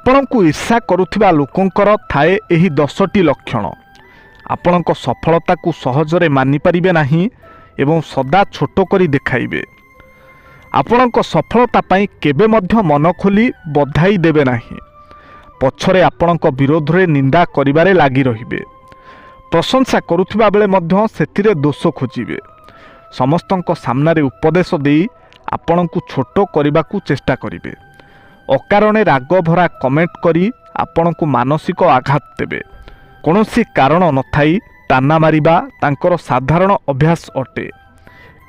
ଆପଣଙ୍କୁ ଈର୍ଷା କରୁଥିବା ଲୋକଙ୍କର ଥାଏ ଏହି 10ଟି ଲକ୍ଷଣ। ଆପଣଙ୍କ ସଫଳତାକୁ ସହଜରେ ମାନିପାରିବେ ନାହିଁ ଏବଂ ସଦା ଛୋଟ କରି ଦେଖାଇବେ। ଆପଣଙ୍କ ସଫଳତା ପାଇଁ କେବେ ମଧ୍ୟ ମନ ଖୋଲି ବଧାଇ ଦେବେ ନାହିଁ। ପଛରେ ଆପଣଙ୍କ ବିରୋଧରେ ନିନ୍ଦା କରିବାରେ ଲାଗି ରହିବେ। ପ୍ରଶଂସା କରୁଥିବା ବେଳେ ମଧ୍ୟ ସେଥିରେ ଦୋଷ ଖୋଜିବେ। ସମସ୍ତଙ୍କ ସାମ୍ନାରେ ଉପଦେଶ ଦେଇ ଆପଣଙ୍କୁ ଛୋଟ କରିବାକୁ ଚେଷ୍ଟା କରିବେ। ଅକାରଣରେ ରାଗ ଭରା କମେଣ୍ଟ କରି ଆପଣଙ୍କୁ ମାନସିକ ଆଘାତ ଦେବେ। କୌଣସି କାରଣ ନଥାଇ ତାନା ମାରିବା ତାଙ୍କର ସାଧାରଣ ଅଭ୍ୟାସ ଅଟେ।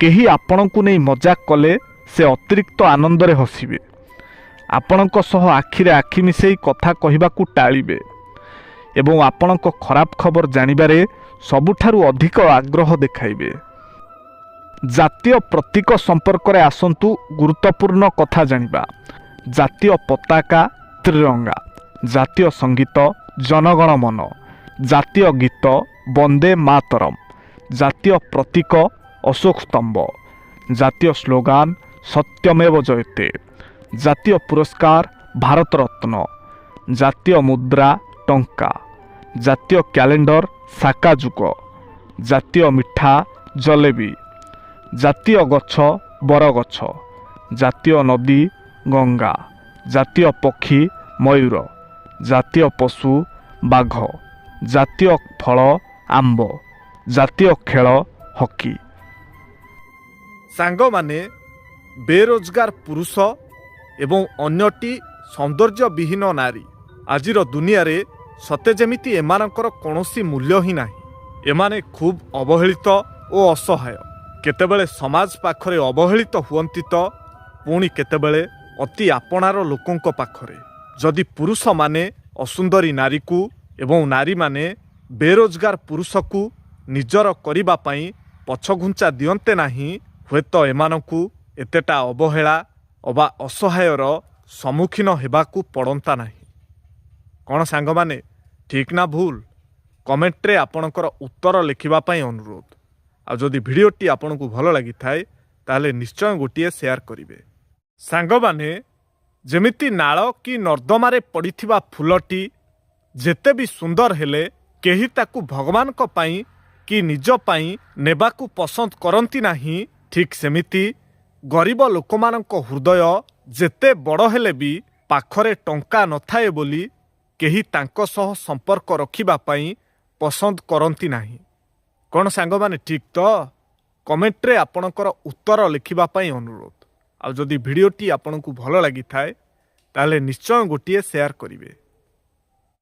କେହି ଆପଣଙ୍କୁ ନେଇ ମଜାକ କଲେ ସେ ଅତିରିକ୍ତ ଆନନ୍ଦରେ ହସିବେ। ଆପଣଙ୍କ ସହ ଆଖିରେ ଆଖି ମିଶାଇ କଥା କହିବାକୁ ଟାଳିବେ ଏବଂ ଆପଣଙ୍କ ଖରାପ ଖବର ଜାଣିବାରେ ସବୁଠାରୁ ଅଧିକ ଆଗ୍ରହ ଦେଖାଇବେ। ଜାତୀୟ ପ୍ରତୀକ ସମ୍ପର୍କରେ ଆସନ୍ତୁ ଗୁରୁତ୍ୱପୂର୍ଣ୍ଣ କଥା ଜାଣିବା। ଜାତୀୟ ପତାକା ତ୍ରିରଙ୍ଗା, ଜାତୀୟ ସଙ୍ଗୀତ ଜନଗଣ ମନ, ଜାତୀୟ ଗୀତ ବନ୍ଦେ ମାତରମ୍, ଜାତୀୟ ପ୍ରତୀକ ଅଶୋକ ସ୍ତମ୍ଭ, ଜାତୀୟ ସ୍ଲୋଗାନ ସତ୍ୟମେବ ଜୟତେ, ଜାତୀୟ ପୁରସ୍କାର ଭାରତରତ୍ନ, ଜାତୀୟ ମୁଦ୍ରା ଟଙ୍କା, ଜାତୀୟ କ୍ୟାଲେଣ୍ଡର ସାକାଯୁଗ, ଜାତୀୟ ମିଠା ଜଲେବି, ଜାତୀୟ ଗଛ ବରଗଛ, ଜାତୀୟ ନଦୀ ଗଙ୍ଗା, ଜାତୀୟ ପକ୍ଷୀ ମୟୂର, ଜାତୀୟ ପଶୁ ବାଘ, ଜାତୀୟ ଫଳ ଆମ୍ବ, ଜାତୀୟ ଖେଳ ହକି। ସାଙ୍ଗମାନେ, ବେରୋଜଗାର ପୁରୁଷ ଏବଂ ଅନ୍ୟଟି ସୌନ୍ଦର୍ଯ୍ୟବିହୀନ ନାରୀ। ଆଜିର ଦୁନିଆରେ ସତେ ଯେମିତି ଏମାନଙ୍କର କୌଣସି ମୂଲ୍ୟ ହିଁ ନାହିଁ। ଏମାନେ ଖୁବ୍ ଅବହେଳିତ ଓ ଅସହାୟ। କେତେବେଳେ ସମାଜ ପାଖରେ ଅବହେଳିତ ହୁଅନ୍ତି ତ ପୁଣି କେତେବେଳେ ଅତି ଆପଣାର ଲୋକଙ୍କ ପାଖରେ। ଯଦି ପୁରୁଷମାନେ ଅସୁନ୍ଦରୀ ନାରୀକୁ ଏବଂ ନାରୀମାନେ ବେରୋଜଗାର ପୁରୁଷକୁ ନିଜର କରିବା ପାଇଁ ପଛଘୁଞ୍ଚା ଦିଅନ୍ତେ ନାହିଁ, ହୁଏତ ଏମାନଙ୍କୁ ଏତେଟା ଅବହେଳା ଅବା ଅସହାୟର ସମ୍ମୁଖୀନ ହେବାକୁ ପଡ଼ନ୍ତା ନାହିଁ। କ'ଣ ସାଙ୍ଗମାନେ, ଠିକ୍ ନା ଭୁଲ? କମେଣ୍ଟରେ ଆପଣଙ୍କର ଉତ୍ତର ଲେଖିବା ପାଇଁ ଅନୁରୋଧ। ଆଉ ଯଦି ଭିଡ଼ିଓଟି ଆପଣଙ୍କୁ ଭଲ ଲାଗିଥାଏ ତାହେଲେ ନିଶ୍ଚୟ ଗୋଟିଏ ସେୟାର କରିବେ। ସାଙ୍ଗମାନେ, ଯେମିତି ନାଳ କି ନର୍ଦ୍ଦମାରେ ପଡ଼ିଥିବା ଫୁଲଟି ଯେତେ ବି ସୁନ୍ଦର ହେଲେ କେହି ତାକୁ ଭଗବାନଙ୍କ ପାଇଁ କି ନିଜ ପାଇଁ ନେବାକୁ ପସନ୍ଦ କରନ୍ତି ନାହିଁ, ଠିକ୍ ସେମିତି ଗରିବ ଲୋକମାନଙ୍କ ହୃଦୟ ଯେତେ ବଡ଼ ହେଲେ ବି ପାଖରେ ଟଙ୍କା ନଥାଏ ବୋଲି କେହି ତାଙ୍କ ସହ ସମ୍ପର୍କ ରଖିବା ପାଇଁ ପସନ୍ଦ କରନ୍ତି ନାହିଁ। କ'ଣ ସାଙ୍ଗମାନେ, ଠିକ୍ ତ? କମେଣ୍ଟରେ ଆପଣଙ୍କର ଉତ୍ତର ଲେଖିବା ପାଇଁ ଅନୁରୋଧ। ଆଉ ଯଦି ଭିଡ଼ିଓଟି ଆପଣଙ୍କୁ ଭଲ ଲାଗିଥାଏ ତାହେଲେ ନିଶ୍ଚୟ ଗୋଟିଏ ସେୟାର କରିବେ।